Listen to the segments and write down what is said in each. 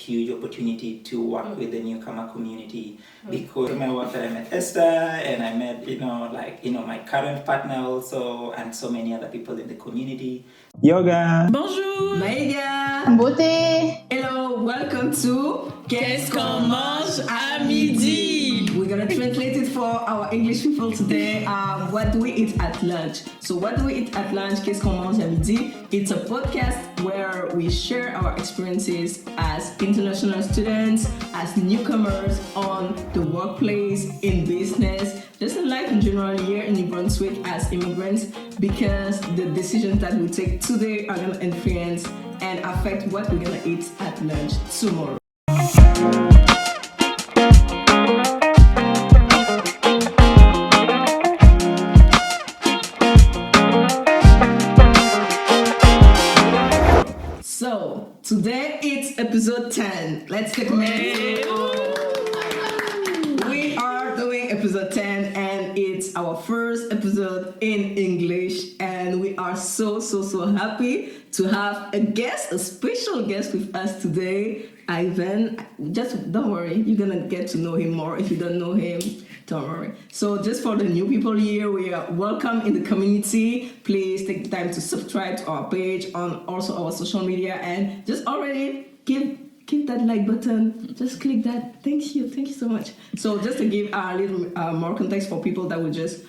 huge opportunity to work with the newcomer community because my work that I met Esther and I met, my current partner also and so many other people in the community. Yoga. Bonjour. Maïga. Beauté. Hello, welcome to Qu'est-ce qu'on mange à midi? We're gonna translate it for our English people today. What do we eat at lunch? So what do we eat at lunch? Qu'est-ce qu'on mange à midi? It's a podcast where we share our experiences as international students, as newcomers on the workplace, in business, just in life in general here in New Brunswick as immigrants, because the decisions that we take today are gonna influence and affect what we're gonna eat at lunch tomorrow. So today it's episode 10. Let's take a minute. We are doing episode 10 and it's our first episode in English, and we are so happy to have a special guest with us today, Ivan. Just don't worry, you're gonna get to know him more. If you don't know him, don't worry. So just for the new people here, we are welcome in the community. Please take the time to subscribe to our page on also our social media, and just already give that like button. Just click that. Thank you so much. So just to give a little more context for people that will just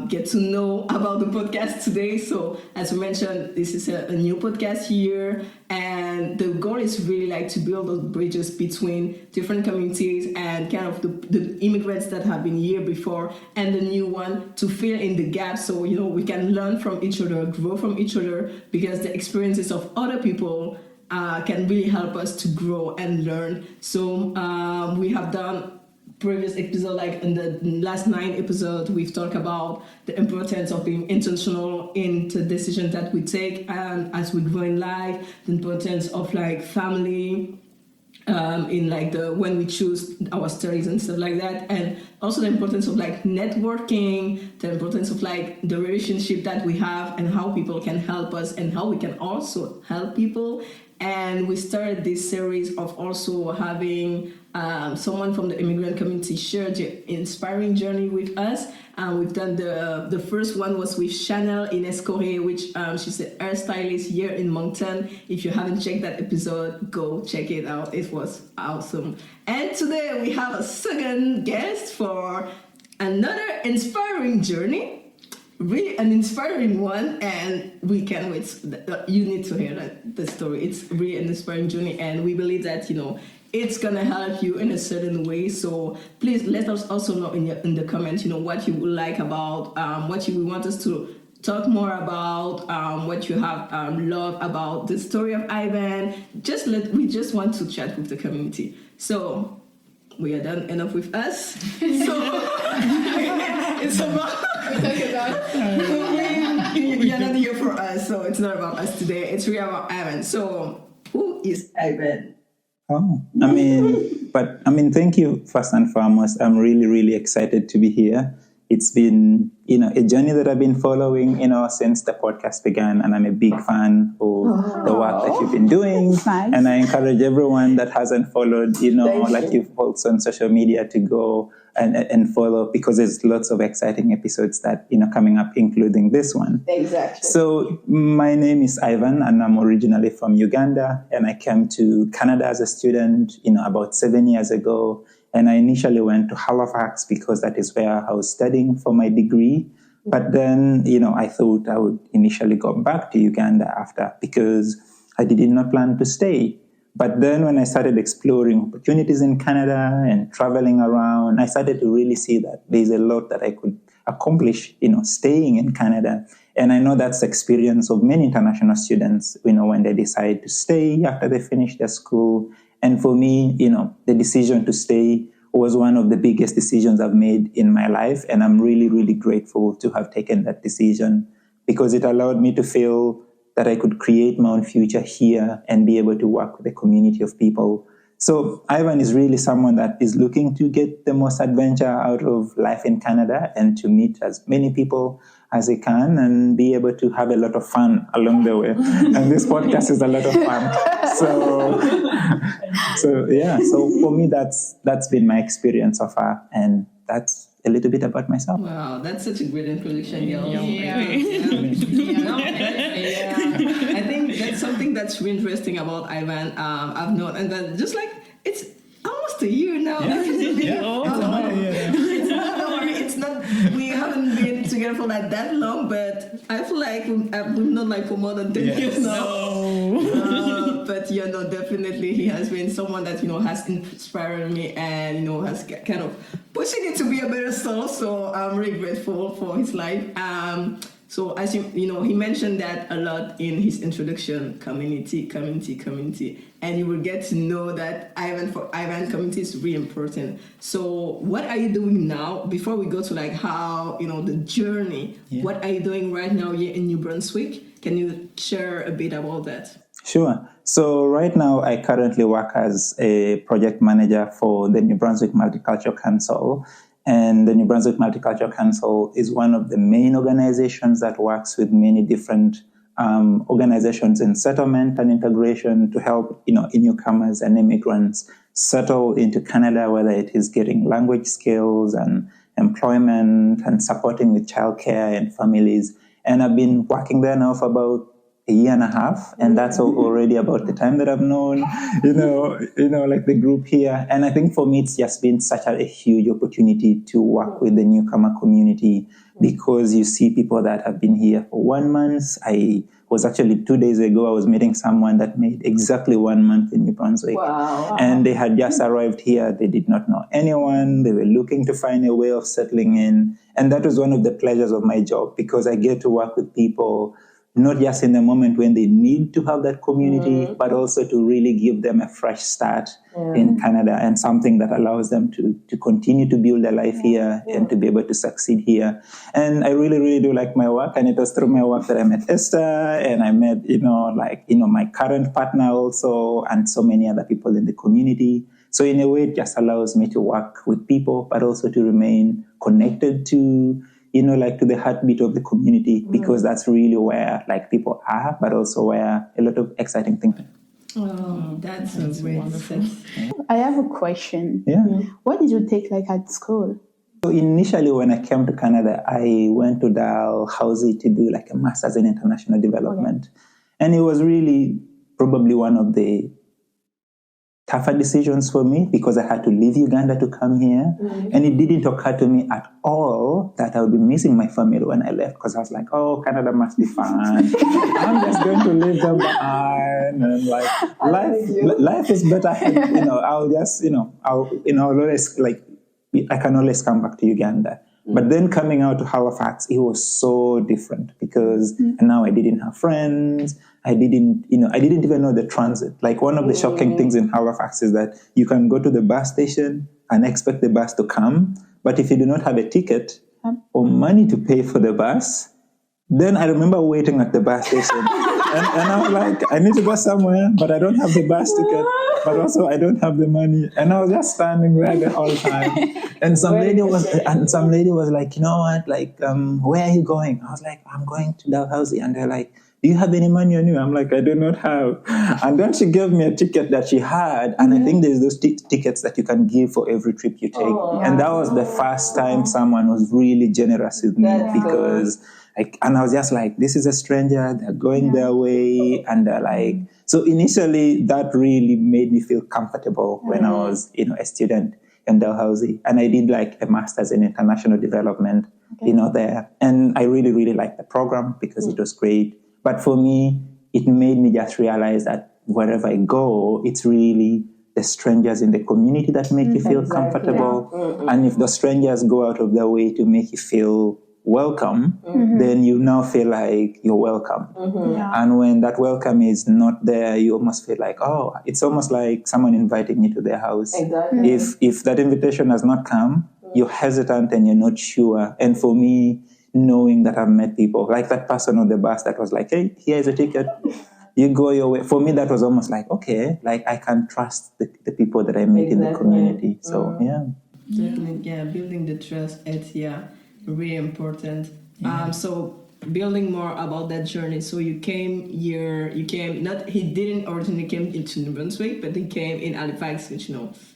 get to know about the podcast today. So as we mentioned, this is a new podcast here, and the goal is really like to build those bridges between different communities and kind of the immigrants that have been here before and the new one, to fill in the gaps so we can learn from each other, grow from each other, because the experiences of other people can really help us to grow and learn. So we have done previous episode, like in the last 9 episodes, we've talked about the importance of being intentional in the decisions that we take and as we grow in life, the importance of like family in like when we choose our studies and stuff like that, and also the importance of like networking, the importance of like the relationship that we have and how people can help us and how we can also help people. And we started this series of also having someone from the immigrant community share the inspiring journey with us. We've done the first one was with Chanel Ines-Corre, which she's a hairstylist here in Moncton. If you haven't checked that episode, go check it out. It was awesome. And today we have a second guest for another inspiring journey. Really an inspiring one, and we can't wait. You need to hear the story. It's really an inspiring journey, and we believe that it's gonna help you in a certain way. So please let us also know in the comments what you would like about what you want us to talk more about, what you have loved about the story of Ivan. We just want to chat with the community. So we are done enough with us. So it's about you're not here for us, so it's not about us today. It's really about Ivan. So who is Ivan? Thank you first and foremost. I'm really excited to be here. It's been, a journey that I've been following, since the podcast began, and I'm a big fan of the work that you've been doing. Nice. And I encourage everyone that hasn't followed, you've also on social media to go and follow, because there's lots of exciting episodes that, coming up, including this one. Exactly. So my name is Ivan, and I'm originally from Uganda, and I came to Canada as a student, about 7 years ago. And I initially went to Halifax because that is where I was studying for my degree. But then, I thought I would initially go back to Uganda after, because I did not plan to stay. But then when I started exploring opportunities in Canada and traveling around, I started to really see that there's a lot that I could accomplish, staying in Canada. And I know that's the experience of many international students, when they decide to stay after they finish their school. And for me, the decision to stay was one of the biggest decisions I've made in my life. And I'm really grateful to have taken that decision, because it allowed me to feel that I could create my own future here and be able to work with a community of people. So Ivan is really someone that is looking to get the most adventure out of life in Canada and to meet as many people as he can and be able to have a lot of fun along the way. And this podcast is a lot of fun. So for me, that's been my experience so far, and that's a little bit about myself. Wow, that's such a great introduction, yo. Yeah. I think that's something that's really interesting about Ivan. I've known, and then just like it's almost a year now. It's not. We haven't been together for like that long, but I feel like we've known like for more than 10 years now. But definitely he has been someone that has inspired me and has kind of pushing it to be a better self. So I'm really grateful for his life. So as he mentioned that a lot in his introduction, community, and you will get to know that Ivan, community is really important. So what are you doing now? Before we go to like how the journey, what are you doing right now here in New Brunswick? Can you share a bit about that? Sure. So right now I currently work as a project manager for the New Brunswick Multicultural Council. And the New Brunswick Multicultural Council is one of the main organizations that works with many different organizations in settlement and integration to help, newcomers and immigrants settle into Canada, whether it is getting language skills and employment and supporting with childcare and families. And I've been working there now for about a year and a half, and that's already about the time that I've known, like the group here. And I think for me, it's just been such a huge opportunity to work with the newcomer community because you see people that have been here for 1 month. I was actually 2 days ago, I was meeting someone that made exactly 1 month in New Brunswick. Wow. And they had just arrived here. They did not know anyone. They were looking to find a way of settling in. And that was one of the pleasures of my job because I get to work with people not just in the moment when they need to have that community, but also to really give them a fresh start in Canada and something that allows them to continue to build their life here and to be able to succeed here. And I really, really do like my work. And it was through my work that I met Esther and I met, my current partner also and so many other people in the community. So in a way, it just allows me to work with people, but also to remain connected to to the heartbeat of the community, because that's really where people are, but also where a lot of exciting things. Oh, that's a great sense. I have a question. Yeah. What did you take at school? So initially, when I came to Canada, I went to Dalhousie to do a master's in international development. And it was really probably one of the tougher decisions for me because I had to leave Uganda to come here. And it didn't occur to me at all that I would be missing my family when I left because I was like, oh, Canada must be fun. I'm just going to leave them behind. And life is better. I'll just, I'll always I can always come back to Uganda. But then coming out to Halifax, it was so different because now I didn't have friends. I didn't even know the transit. One of the shocking things in Halifax is that you can go to the bus station and expect the bus to come. But if you do not have a ticket or money to pay for the bus, then I remember waiting at the bus station. and I was like, I need to go somewhere, but I don't have the bus ticket. But also I don't have the money. And I was just standing there the whole time. And some lady was like, you know what, where are you going? I was like, I'm going to Dalhousie. And they're like, do you have any money on you? I'm like, I do not have. And then she gave me a ticket that she had. And I think there's those tickets that you can give for every trip you take. And that was the first time someone was really generous with me because and I was just like, this is a stranger, they're going their way. And they're like, so initially that really made me feel comfortable when I was, a student in Dalhousie. And I did a master's in international development, there. And I really, really liked the program because it was great. But for me, it made me just realize that wherever I go, it's really the strangers in the community that make you feel comfortable. And if the strangers go out of their way to make you feel welcome, then you now feel like you're welcome. And when that welcome is not there, you almost feel like, oh, it's almost like someone inviting you to their house. Exactly. If that invitation has not come, you're hesitant and you're not sure. And for me, knowing that I've met people, like that person on the bus that was like, hey, here's a ticket, you go your way. For me, that was almost like, okay, I can trust the people that I meet in the community. So, Definitely, building the trust, it's, really important. So building more about that journey. So you came here. You came not. He didn't originally came into New Brunswick, but he came in Halifax, which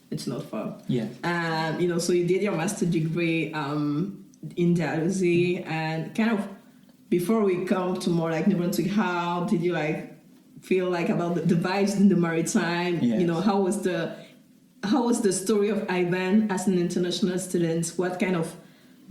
it's not far. Yeah. So you did your master's degree in Dalhousie, and kind of before we come to more like New Brunswick, how did you like feel like about the vibes in the maritime? Yes. How was the story of Ivan as an international student? What kind of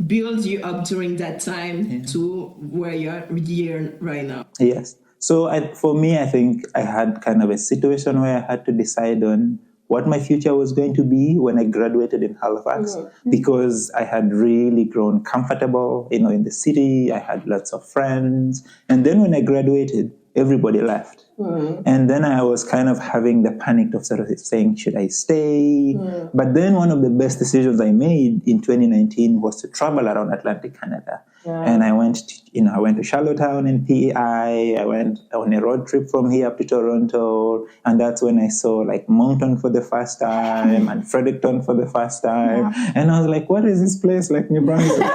build you up during that time to where you're here right now? Yes. So for me, I think I had kind of a situation where I had to decide on what my future was going to be when I graduated in Halifax, because I had really grown comfortable, in the city. I had lots of friends. And then when I graduated, everybody left. And then I was kind of having the panic of sort of saying, should I stay? But then one of the best decisions I made in 2019 was to travel around Atlantic Canada. And I went to Charlottetown in PEI. I went on a road trip from here up to Toronto. And that's when I saw like Moncton for the first time and Fredericton for the first time. And I was like, what is this place like New Brunswick?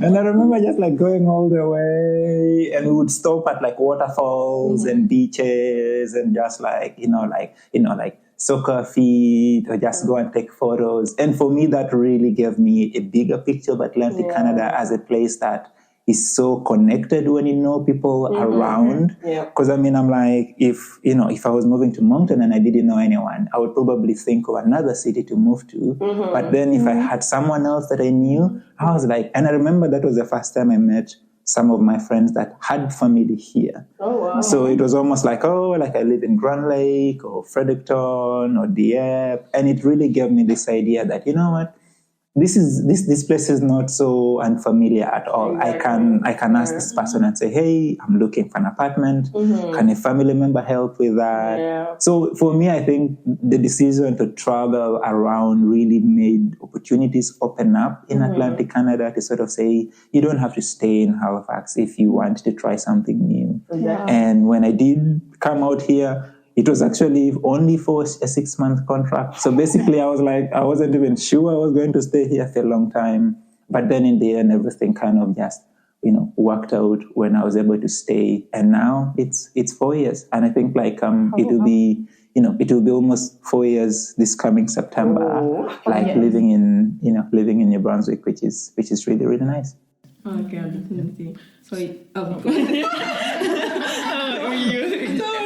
And I remember just like going all the way, and we would stop at like waterfalls and beaches and just like soccer feet or just go and take photos. And for me, that really gave me a bigger picture of Atlantic Canada as a place that is so connected when you know people around. Because I'm like, if I was moving to Moncton and I didn't know anyone, I would probably think of another city to move to. But then if I had someone else that I knew, I was like, and I remember that was the first time I met some of my friends that had family here. Oh, wow. So it was almost like, I live in Grand Lake or Fredericton or Dieppe. And it really gave me this idea that, you know what, this place is not so unfamiliar at all. Exactly. I can ask this person and say, hey, I'm looking for an apartment. Can a family member help with that? Yeah. So for me, I think the decision to travel around really made opportunities open up in Atlantic Canada to sort of say, you don't have to stay in Halifax if you want to try something new. Exactly. And when I did come out here, it was actually only for a 6-month contract. So basically, I was like, I wasn't even sure I was going to stay here for a long time. But then in the end, everything kind of just, worked out when I was able to stay. And now it's 4 years. And I think like it will be, it will be almost 4 years this coming September, living in New Brunswick, which is really, really nice. Okay, definitely. So,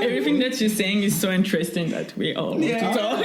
everything that you're saying is so interesting that we all want to talk.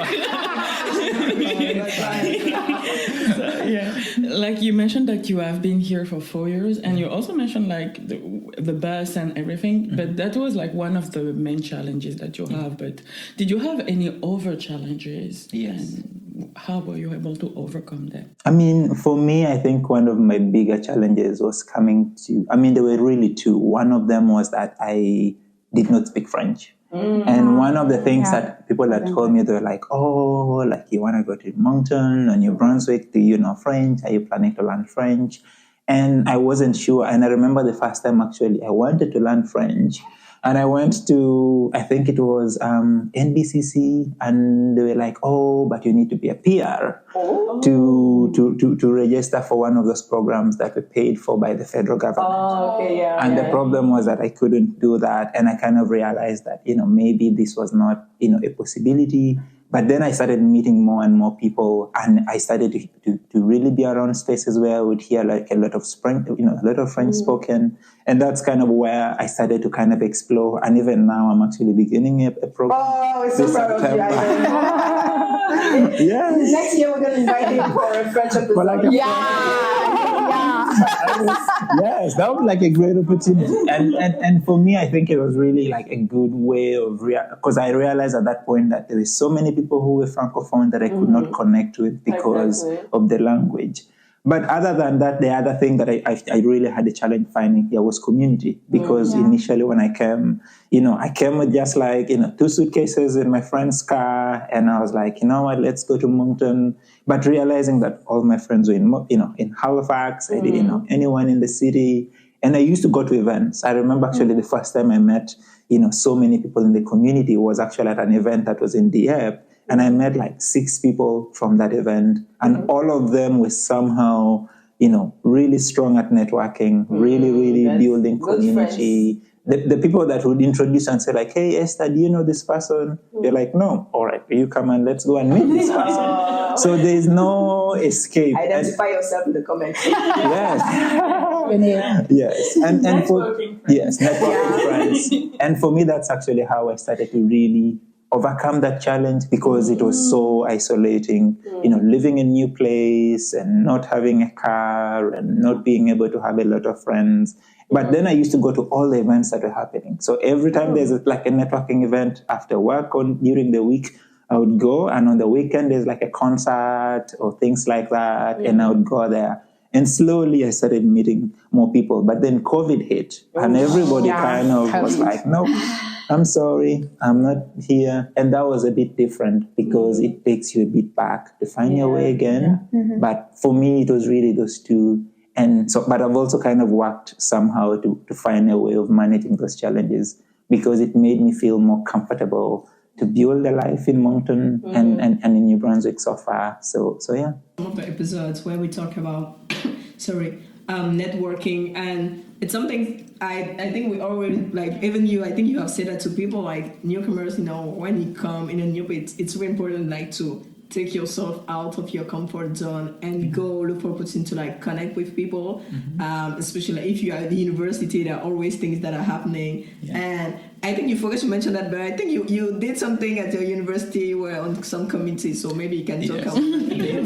Like you mentioned that you have been here for 4 years, and you also mentioned like the bus and everything, but that was like one of the main challenges that you have. But did you have any other challenges? Yes. And how were you able to overcome them? I mean, for me, I think one of my bigger challenges was there were really two. One of them was that I did not speak French. And one of the things that people that told me, they were like, you want to go to Moncton or New Brunswick, do you know French? Are you planning to learn French? And I wasn't sure. And I remember the first time actually I wanted to learn French. And I went to, I think it was NBCC, and they were like, but you need to be a PR to register for one of those programs that were paid for by the federal government. And the problem was that I couldn't do that. And I kind of realized that, maybe this was not, a possibility. But then I started meeting more and more people, and I started to really be around spaces where I would hear like a lot of French spoken. And that's kind of where I started to kind of explore. And even now I'm actually beginning a program. Oh, it's so proud of you, Ivan. Yes. Next year we're going to invite you for a French episode. For like yes, that was like a great opportunity. And for me, I think it was really like a good way of, because I realized at that point that there were so many people who were Francophone that I could not connect with because of the language. But other than that, the other thing that I really had a challenge finding here was community. Because initially when I came with just like, 2 suitcases in my friend's car. And I was like, you know what, let's go to Moncton. But realizing that all my friends were in Halifax, I didn't know anyone in the city. And I used to go to events. I remember actually the first time I met, so many people in the community was actually at an event that was in Dieppe. And I met like 6 people from that event. And all of them were somehow, really strong at networking, really building community. The people that would introduce and say like, hey, Esther, do you know this person? They're like, no. All right, you come and let's go and meet this person. So there's no escape. Identify yourself in the comments. Yes. Yes. And for networking friends. And for me, that's actually how I started to really overcome that challenge, because it was so isolating, living in a new place and not having a car and not being able to have a lot of friends. But then I used to go to all the events that were happening. So every time there's like a networking event after work or during the week, I would go. And on the weekend, there's like a concert or things like that. And I would go there. And slowly I started meeting more people. But then COVID hit and everybody kind of was like, no, I'm sorry, I'm not here. And that was a bit different because it takes you a bit back to find your way again. But for me, it was really those two. And so, but I've also kind of worked somehow to find a way of managing those challenges, because it made me feel more comfortable to build a life in Moncton and in New Brunswick so far. So yeah. Some of the episodes where we talk about, networking, and it's something I think we already, like, even you, I think you have said that to people like newcomers, when you come in a new place, it's really important, like, to take yourself out of your comfort zone and go look for opportunity to like connect with people, especially if you are at the university. There are always things that are happening, and I think you forgot to mention that, but I think you did something at your university where on some committee, so maybe you can talk about it.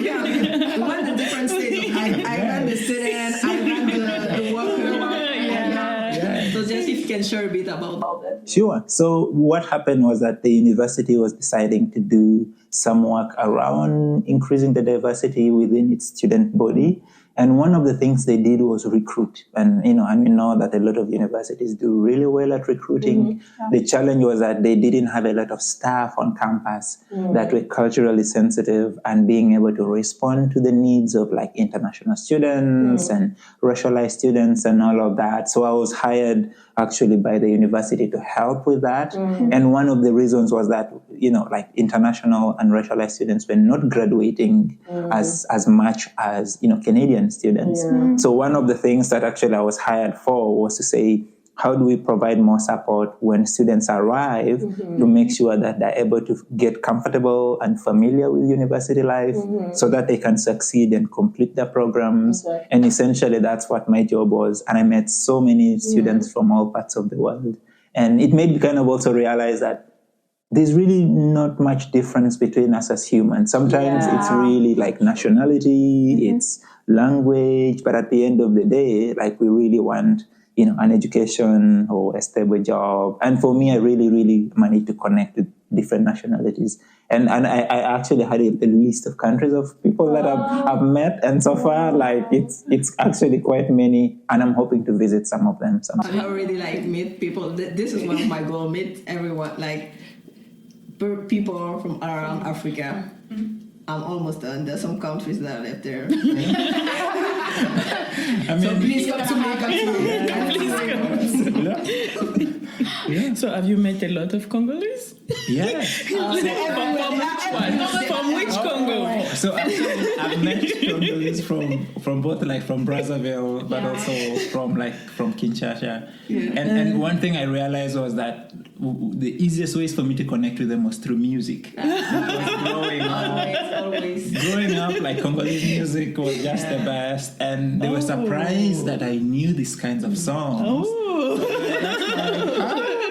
We went the different stages. I ran the student, I ran the worker. So just if you can share a bit about that. Sure. So what happened was that the university was deciding to do some work around increasing the diversity within its student body. And one of the things they did was recruit. And, we know that a lot of universities do really well at recruiting. The challenge was that they didn't have a lot of staff on campus that were culturally sensitive and being able to respond to the needs of like international students and racialized students and all of that. So I was hired actually by the university to help with that. And one of the reasons was that, like international and racialized students were not graduating as much as, Canadian students. So one of the things that actually I was hired for was to say, how do we provide more support when students arrive to make sure that they're able to get comfortable and familiar with university life so that they can succeed and complete their programs. And essentially that's what my job was. And I met so many students from all parts of the world. And it made me kind of also realize that there's really not much difference between us as humans. Sometimes it's really like nationality, it's language, but at the end of the day, like we really want, an education or a stable job. And for me, I really managed to connect with different nationalities. And I actually had a list of countries of people that I've met. And so far, like it's actually quite many. And I'm hoping to visit some of them sometime. I already like meet people. This is one of my goals, meet everyone, like people from around Africa. I'm almost done. There's some countries that are left there. So please come to me. Yeah. So have you met a lot of Congolese? Yeah. From which Congo? So actually, I've met Congolese from both like from Brazzaville, but also from Kinshasa. And one thing I realized was that the easiest ways for me to connect with them was through music. Growing up, like Congolese music was just the best, and they were surprised that I knew these kinds of songs.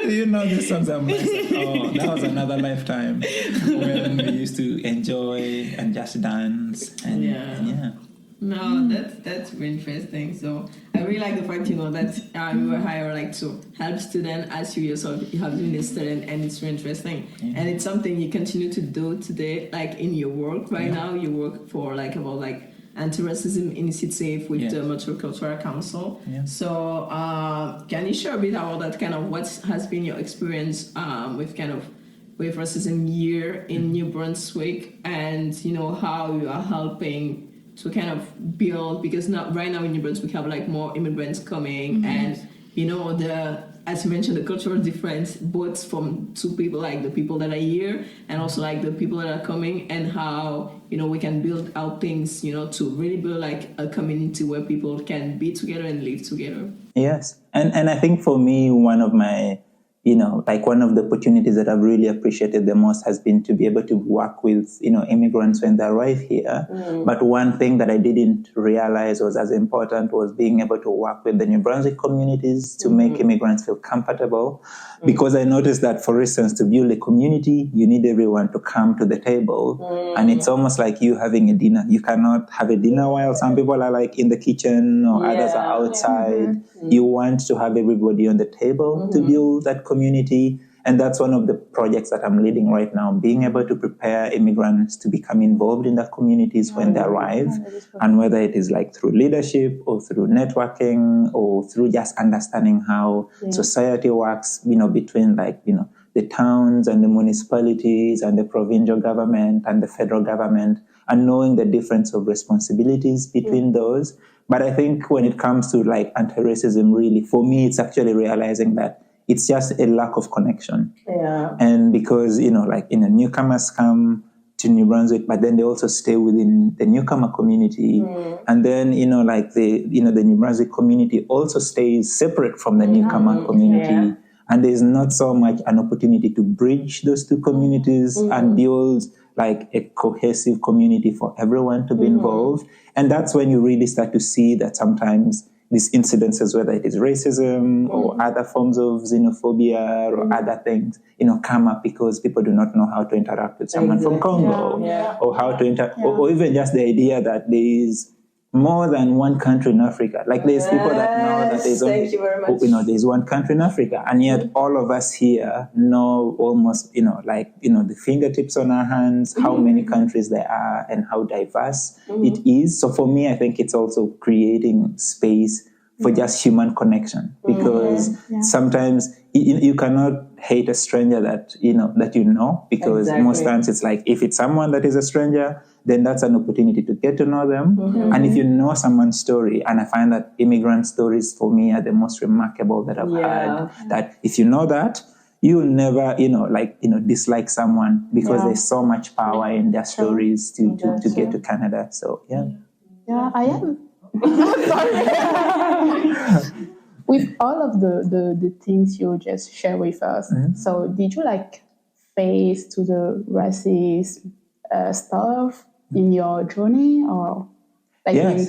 You know these songs. I'm like, that was another lifetime when we used to enjoy and just dance. And yeah. No, that's really interesting. So I really like the fact, that you were hired like to help students as you yourself you have been a student, and it's really interesting. And it's something you continue to do today, like in your work right now. You work for about anti-racism initiative with the Multicultural Council. Yeah. So can you share a bit about that, kind of what has been your experience with racism year in New Brunswick, and how you are helping to kind of build, because right now in New Brunswick we have like more immigrants coming, and as you mentioned, the cultural difference, both from two people, like the people that are here and also like the people that are coming, and how, we can build out things, to really build like a community where people can be together and live together. Yes. And I think for me, one of my, one of the opportunities that I've really appreciated the most has been to be able to work with, immigrants when they arrive here. But one thing that I didn't realize was as important was being able to work with the New Brunswick communities to make immigrants feel comfortable. Because I noticed that, for instance, to build a community, you need everyone to come to the table. And it's almost like you having a dinner. You cannot have a dinner while some people are like in the kitchen or others are outside. You want to have everybody on the table to build that community. And that's one of the projects that I'm leading right now, being able to prepare immigrants to become involved in the communities when they arrive. And whether it is like through leadership or through networking or through just understanding how society works, between the towns and the municipalities and the provincial government and the federal government, and knowing the difference of responsibilities between those. But I think when it comes to like anti-racism, really, for me, it's actually realizing that it's just a lack of connection. Yeah. And because, newcomers come to New Brunswick, but then they also stay within the newcomer community. And then, the New Brunswick community also stays separate from the newcomer community. Yeah. And there's not so much an opportunity to bridge those two communities and build like a cohesive community for everyone to be involved. And that's when you really start to see that sometimes these incidences, whether it is racism or other forms of xenophobia or other things, come up because people do not know how to interact with someone from Congo or how to or even just the idea that there is more than one country in Africa. Like there's people that know that there's only, there's one country in Africa, and yet all of us here know almost, the fingertips on our hands, how many countries there are and how diverse it is. So for me, I think it's also creating space for just human connection, because sometimes you cannot hate a stranger that because most times it's like, if it's someone that is a stranger, then that's an opportunity to get to know them. And if you know someone's story, and I find that immigrant stories for me are the most remarkable that I've heard, that if you know that, you'll never, dislike someone, because there's so much power in their stories to get to Canada. So, Yeah, I am. With all of the things you just share with us, so did you face to the racist stuff in your journey, or in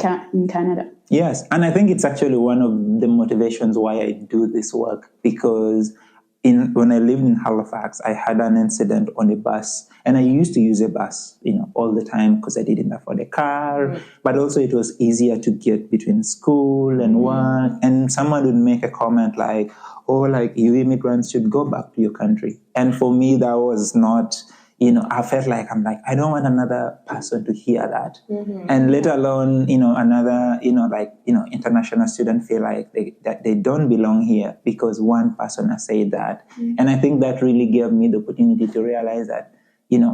Canada? Yes, and I think it's actually one of the motivations why I do this work, because when I lived in Halifax, I had an incident on a bus, and I used to use a bus, all the time, because I didn't afford a car, but also it was easier to get between school and work. And someone would make a comment like, you immigrants should go back to your country. And for me, that was not, I felt like, I don't want another person to hear that. And let alone, another, international student feel like that they don't belong here because one person has said that. And I think that really gave me the opportunity to realize that,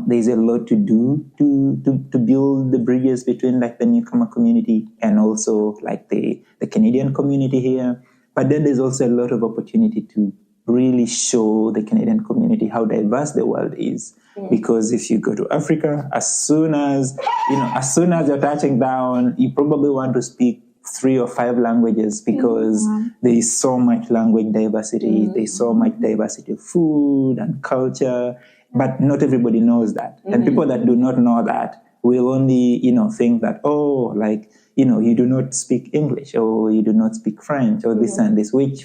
there's a lot to do to build the bridges between the newcomer community and also the Canadian community here. But then there's also a lot of opportunity to really show the Canadian community how diverse the world is. Because if you go to Africa, as soon as you're touching down, you probably want to speak 3 or 5 languages, because there is so much language diversity. There's so much diversity of food and culture, but not everybody knows that. And people that do not know that will only, think that, you do not speak English, or you do not speak French, or this and this, which,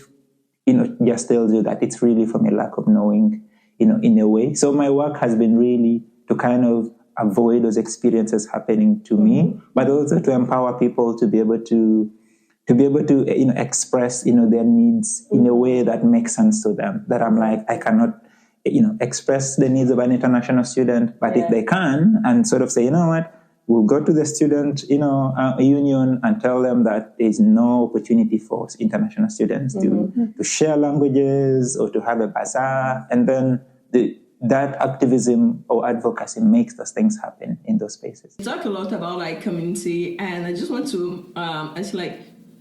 just tells you that it's really from a lack of knowing, in a way. So my work has been really to kind of avoid those experiences happening to me, but also to empower people to be able to express, their needs in a way that makes sense to them. That I'm like, I cannot, express the needs of an international student, but if they can, and sort of say, we'll go to the student, union and tell them that there's no opportunity for international students to share languages or to have a bazaar. And then that activism or advocacy makes those things happen in those spaces. You talk a lot about community, and I just want to ask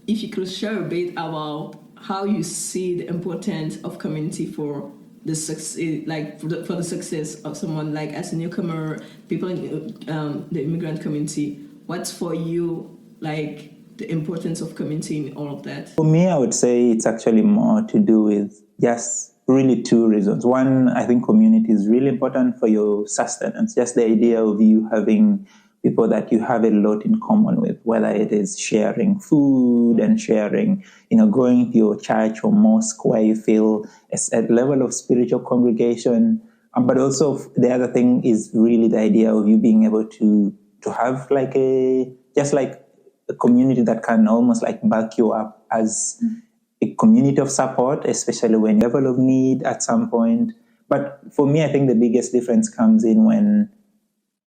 if you could share a bit about how you see the importance of community for the success, like for the success of someone like as a newcomer, people in the immigrant community. What's for you like the importance of community in all of that? For me, I would say it's actually more to do with just really two reasons. One, I think community is really important for your sustenance. Just the idea of you having people that you have a lot in common with, whether it is sharing food and sharing, going to your church or mosque where you feel a level of spiritual congregation. But also the other thing is really the idea of you being able to have like a community that can almost like back you up as a community of support, especially when you have a level of need at some point. But for me, I think the biggest difference comes in when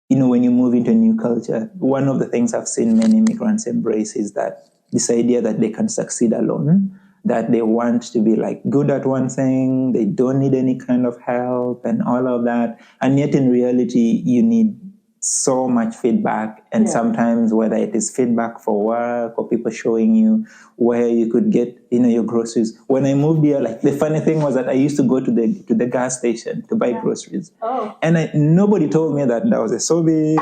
you move into a new culture. One of the things I've seen many immigrants embrace is that this idea that they can succeed alone, that they want to be like good at one thing, they don't need any kind of help and all of that. And yet in reality, you need so much feedback, and sometimes whether it is feedback for work or people showing you where you could get your groceries. When I moved here, like the funny thing was that I used to go to the gas station to buy groceries, and nobody told me that was so big.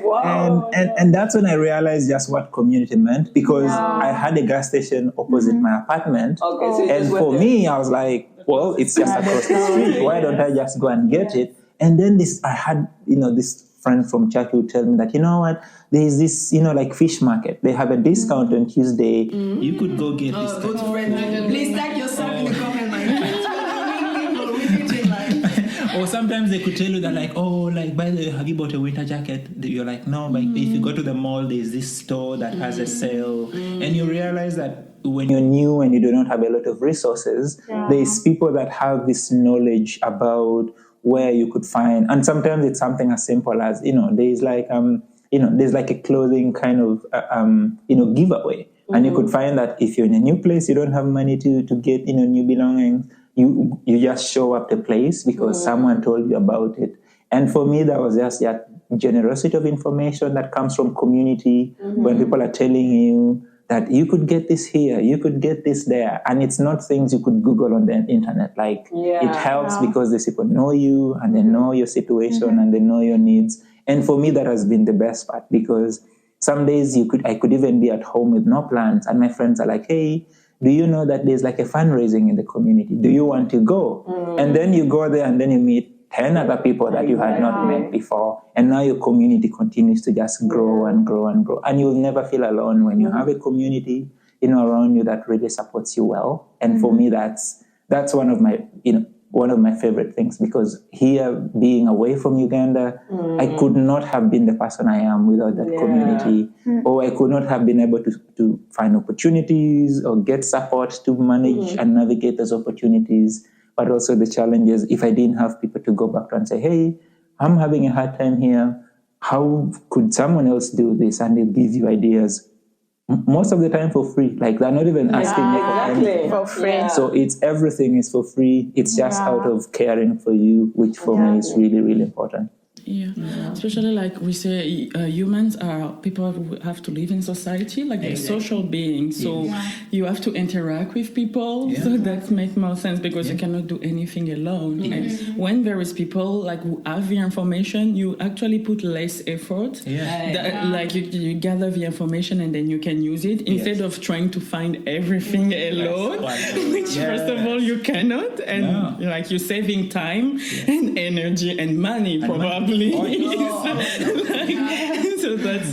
Wow. And that's when I realized just what community meant, because I had a gas station opposite my apartment, and for me, I was like, well, it's just across the street. Why don't I just go and get it? And then I had, this friend from church who would tell me that, there's this, like fish market. They have a discount on Tuesday. You could go get this. Good friend. Please tag yourself in the comment, Or sometimes they could tell you that, like, by the way, have you bought a winter jacket? You're like, no, but if you go to the mall, there's this store that has a sale. And you realize that when you're new and you do not have a lot of resources, there's people that have this knowledge about where you could find. And sometimes it's something as simple as, there's like, there's like a clothing kind of, giveaway. And you could find that if you're in a new place, you don't have money to get, new belongings. You just show up the place because someone told you about it. And for me, that was just that generosity of information that comes from community, when people are telling you that you could get this here, you could get this there. And it's not things you could Google on the internet. Like, it helps because these people know you and they know your situation and they know your needs. And for me, that has been the best part, because some days I could even be at home with no plans, and my friends are like, hey, do you know that there's like a fundraising in the community? Do you want to go? And then you go there and then you meet 10 other people that you had not met before. And now your community continues to just grow and grow and grow. And you'll never feel alone when you have a community, around you that really supports you well. And for me, that's one of my favorite things, because here, being away from Uganda, I could not have been the person I am without that community, or I could not have been able to find opportunities or get support to manage and navigate those opportunities, but also the challenges. If I didn't have people to go back to and say, hey, I'm having a hard time here, how could someone else do this? And they'll give you ideas. Most of the time for free. Like, they're not even asking me for anything. For free. So everything is for free. It's just out of caring for you, which for me is really, really important. Yeah. Especially like we say, humans are people who have to live in society, like they're social beings. So you have to interact with people. Yeah. So that makes more sense, because you cannot do anything alone. And when there is people like who have the information, you actually put less effort. Like you gather the information and then you can use it instead of trying to find everything alone, which first of all you cannot, and like you're saving time and energy and money probably. So that's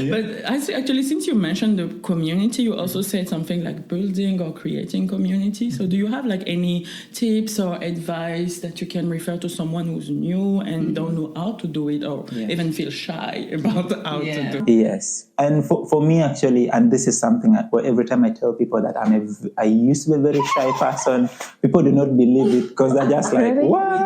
But actually, since you mentioned the community, you also said something like building or creating community. So do you have like any tips or advice that you can refer to someone who's new and don't know how to do it, or even feel shy about how to do it? Yes. And for me, actually, and this is something every time I tell people that I used to be a very shy person, people do not believe it, because they're just like, what?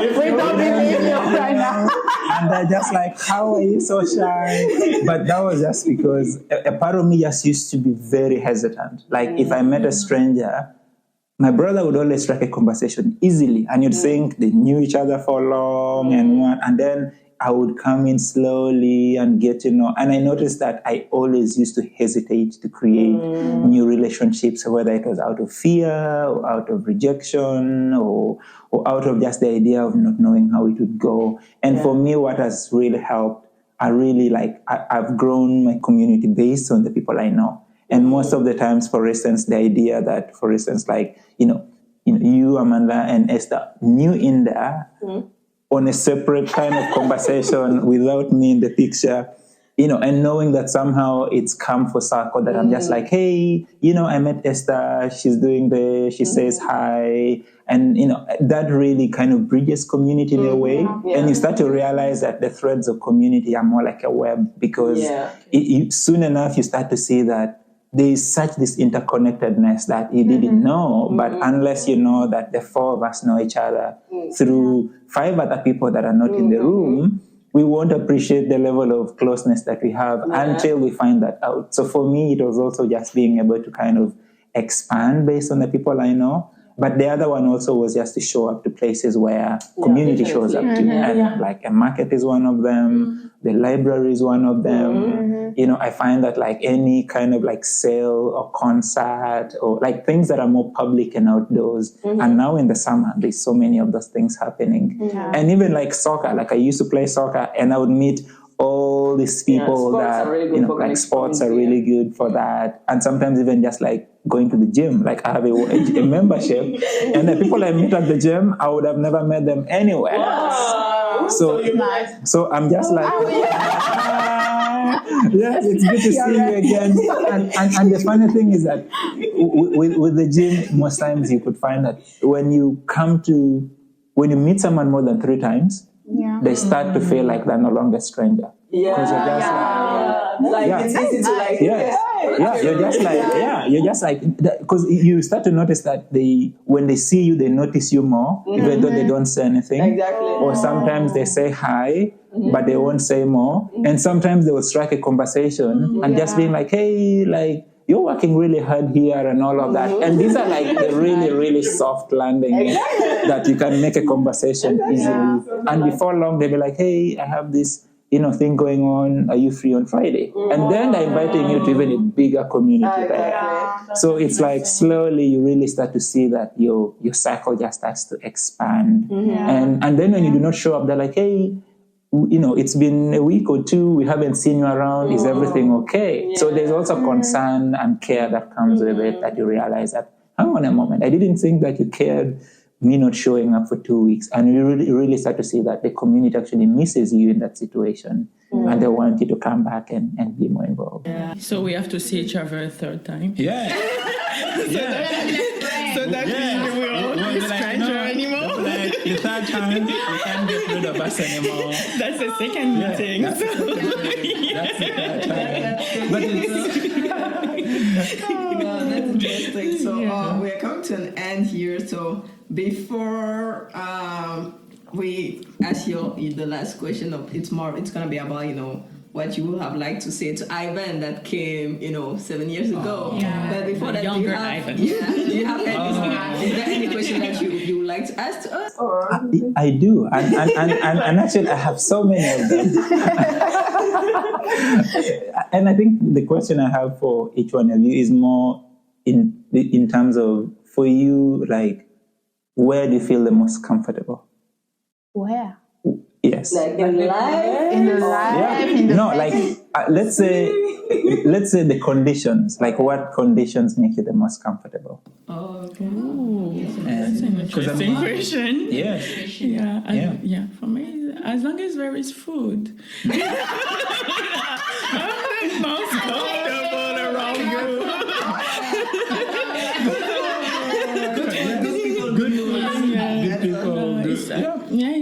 We don't believe you right now. And they're just like, how are you so shy? But that was just because a part of me just used to be very hesitant. Like, if I met a stranger, my brother would always strike a conversation easily, and you'd think they knew each other for long and then I would come in slowly and get to know. And I noticed that I always used to hesitate to create new relationships, whether it was out of fear or out of rejection or out of just the idea of not knowing how it would go. And for me, what has really helped, I've grown my community based on the people I know. And most of the times, for instance, the idea that, for instance, like, you, Amanda, and Esther knew in there on a separate kind of conversation without me in the picture, and knowing that somehow it's come full circle, that I'm just like, hey, I met Esther, she's doing this, she says hi. And, that really kind of bridges community in a way. Yeah. And you start to realize that the threads of community are more like a web, because soon enough you start to see that there is such this interconnectedness that you didn't know, but unless you know that the four of us know each other through 5 other people that are not in the room, we won't appreciate the level of closeness that we have until we find that out. So for me, it was also just being able to kind of expand based on the people I know. But the other one also was just to show up to places where community shows up to. And like a market is one of them, the library is one of them. I find that like any kind of like sale or concert or like things that are more public and outdoors. And now in the summer, there's so many of those things happening. And even like soccer, like I used to play soccer and I would meet all these people that, like sports are really good for that. And sometimes even just like going to the gym, like I have a membership, and the people I meet at the gym, I would have never met them anywhere else. So I'm just like, yes, it's good to see you again. And the funny thing is that with the gym, most times you could find that when you meet someone more than 3 times, they start to feel like they're no longer a stranger. Because you're just it's easy to like. You're just like, because you start to notice that when they see you, they notice you more, even though they don't say anything. Exactly. Or sometimes they say hi, but they won't say more. And sometimes they will strike a conversation and just being like, hey, like, you're working really hard here and all of that. And these are like the really, really soft landing that you can make a conversation easily. And before long, they'll be like, hey, I have this, thing going on. Are you free on Friday? And then they're inviting you to even a bigger community there. So it's like slowly you really start to see that your cycle just starts to expand. And then when you do not show up, they're like, hey, it's been a week or 2, we haven't seen you around, is everything okay? So there's also concern and care that comes with it, that you realize that, hang on a moment, I didn't think that you cared me not showing up for 2 weeks. And you really start to see that the community actually misses you in that situation. And they want you to come back and be more involved. So we have to see each other a 3rd time. So that means we won't be stranger anymore. Like the 3rd time, you can't get rid of us anymore. That's the 2nd meeting. That's the 3rd time. But that's interesting. So we are coming to an end here. So before we ask you the last question, it's gonna be about what you would have liked to say to Ivan that came 7 years ago. But before that, younger Ivan. Do you have any? Is there any question that you would like to ask to us? I do, and actually I have so many of them. And I think the question I have for each one of you is more in terms of, for you, like, where do you feel the most comfortable? Where? Yes. Like in life? In the life? No, like, let's say the conditions. Like, what conditions make you the most comfortable? Oh, okay. That's an interesting question. Yeah. Yeah. For me, as long as there is food. I'm the most comfortable around you.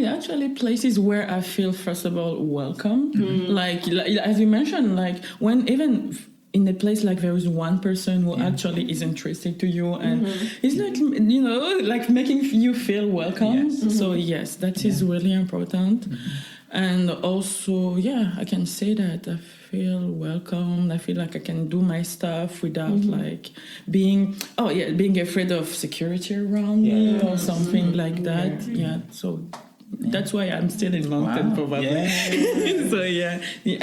Actually places where I feel, first of all, welcome. Like as you mentioned, like when even in a place like there is one person who actually is interested to you and it's like, like making you feel welcome. So yes, that is really important. And also, I can say that I feel welcome. I feel like I can do my stuff without like being afraid of security around me or something like that. So That's why I'm still in Moncton, probably. Yeah. So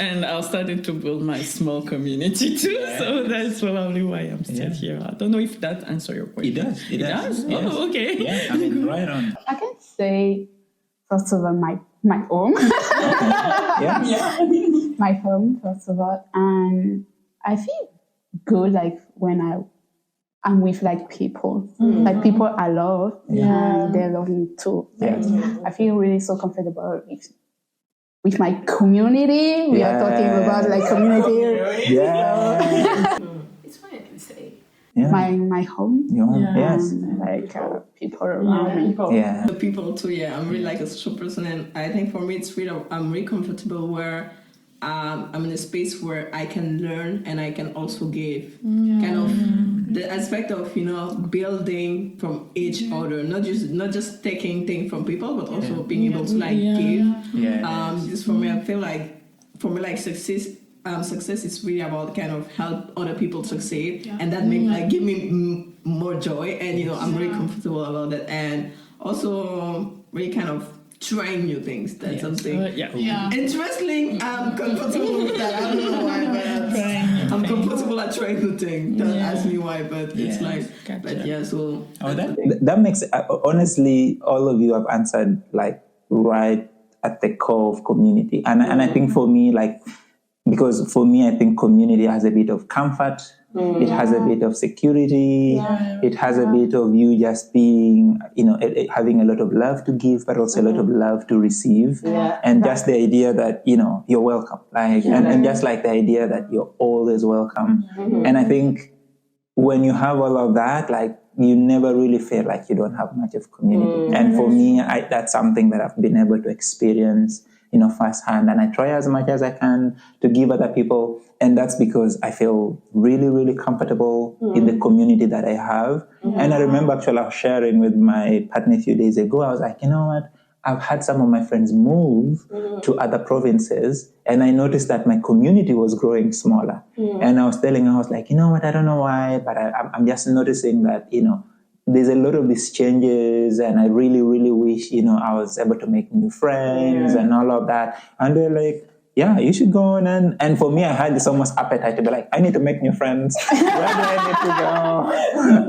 and I started to build my small community too. Yeah. So that's probably why I'm still here. I don't know if that answers your question. It does. Yes. Oh, okay. Yeah, I mean, right on. I can say, first of all, my home. My home, first of all. And I feel good, like, when I'm with, like, people. Like, people I love, and they love me too. Like, I feel really so comfortable with my community. We are talking about, like, community. Yeah. It's fine, I can say. Yeah. My home. Yes. And, like, people around me. The people too, I'm really like a social person, and I think for me it's really, I'm really comfortable where I'm in a space where I can learn and I can also give. Kind of the aspect of, building from each other, not just taking things from people, but also being able to like give. Just for me, I feel like success is really about kind of help other people succeed, and that give me more joy, and I'm really comfortable about that, and also really kind of trying new things. That's something interesting. I'm comfortable with that. I don't know why, but I'm comfortable at trying new things. Don't ask me why, but it's like, so. That makes, honestly, all of you have answered like right at the core of community, and I think for me, like, because for me, I think community has a bit of comfort. It has a bit of security. It has a bit of you just being, having a lot of love to give, but also a lot of love to receive. And just the idea that, you're welcome. Like, and just like the idea that you're always welcome. And I think when you have all of that, like, you never really feel like you don't have much of community. And for me, that's something that I've been able to experience, firsthand, and I try as much as I can to give other people, and that's because I feel really, really comfortable in the community that I have. And I remember actually I was sharing with my partner a few days ago, I was like, you know what, I've had some of my friends move to other provinces, and I noticed that my community was growing smaller. And I was telling her, I was like, you know what, I don't know why, but I'm just noticing that, there's a lot of these changes, and I really, really wish, I was able to make new friends and all of that. And they're like, yeah, you should go on. And for me, I had this almost appetite to be like, I need to make new friends. Where do I need to go?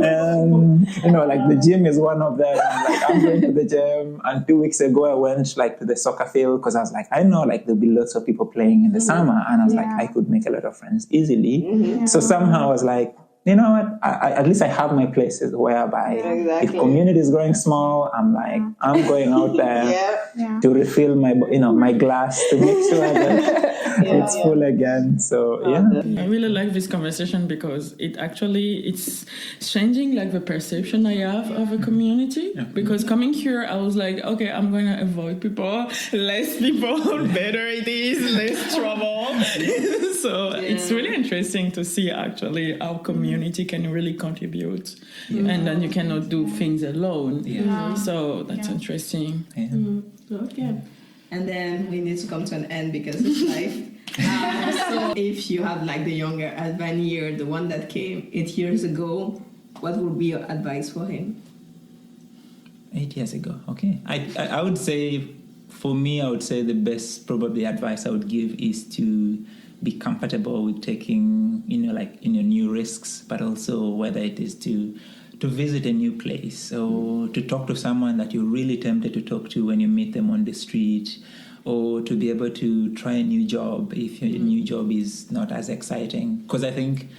And, like, the gym is one of them. Like, I'm going to the gym. And 2 weeks ago, I went, like, to the soccer field because I was like, I know, like, there'll be lots of people playing in the summer. And I was like, I could make a lot of friends easily. So somehow I was like, you know what? At least I have my places whereby if community is growing small, I'm like, I'm going out there to refill my, my glass to make sure that it's full again. So I really like this conversation because it's changing like the perception I have of a community. Because coming here, I was like, okay, I'm going to avoid people, less people, better it is, less trouble. So it's really interesting to see actually how community can really contribute, and then you cannot do things alone. So that's interesting. Okay. And then we need to come to an end because it's life. So if you have like the younger Advan here, the one that came 8 years ago, what would be your advice for him? 8 years ago, okay. I would say, for me, I would say the best probably advice I would give is to be comfortable with taking, new risks, but also whether it is to visit a new place or to talk to someone that you're really tempted to talk to when you meet them on the street, or to be able to try a new job if your new job is not as exciting. Because I think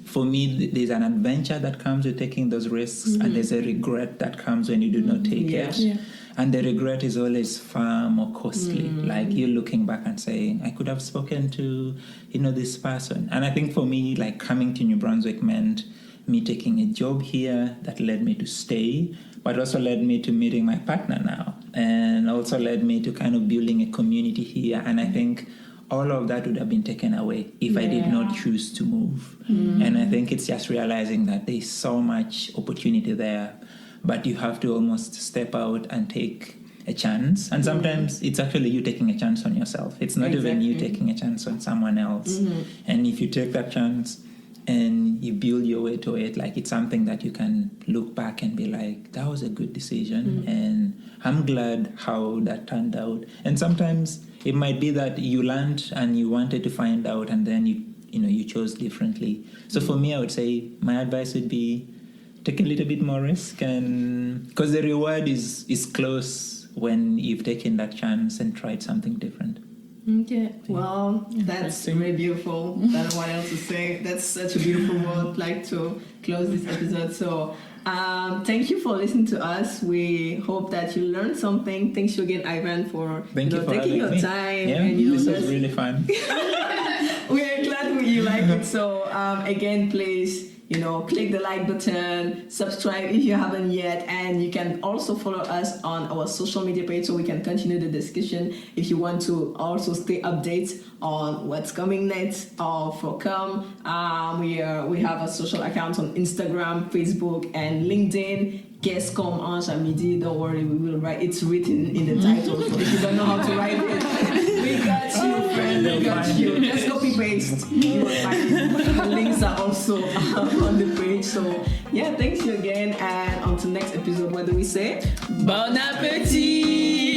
for me, there's an adventure that comes with taking those risks, and there's a regret that comes when you do not take it. And the regret is always far more costly. Like you're looking back and saying, I could have spoken to, this person. And I think for me, like coming to New Brunswick meant me taking a job here that led me to stay, but also led me to meeting my partner now, and also led me to kind of building a community here. And I think all of that would have been taken away if I did not choose to move. And I think it's just realizing that there's so much opportunity there, but you have to almost step out and take a chance. And sometimes it's actually you taking a chance on yourself. It's not even you taking a chance on someone else. And if you take that chance and you build your way to it, like it's something that you can look back and be like, that was a good decision. And I'm glad how that turned out. And sometimes it might be that you learned and you wanted to find out, and then you chose differently. So for me, I would say my advice would be take a little bit more risk, and because the reward is close when you've taken that chance and tried something different. Okay, well, that's really beautiful. I don't know what else to say. That's such a beautiful word, like, to close this episode. So, thank you for listening to us. We hope that you learned something. Thanks you again, Ivan, for taking your time. Yeah, and this was really fun. We're glad you like it. So, again, please, click the like button, subscribe if you haven't yet, and you can also follow us on our social media page so we can continue the discussion if you want to also stay updated on what's coming next for QOMM. We have a social account on Instagram, Facebook, and LinkedIn. Qu'est-ce, qu'On, Midi. Don't worry, we will write. It's written in the title. So if you don't know how to write it, we got you, friend. We got you. Just copy paste. You will find it. The links are also on the page. So yeah, thanks you again, and until next episode. What do we say? Bon appétit.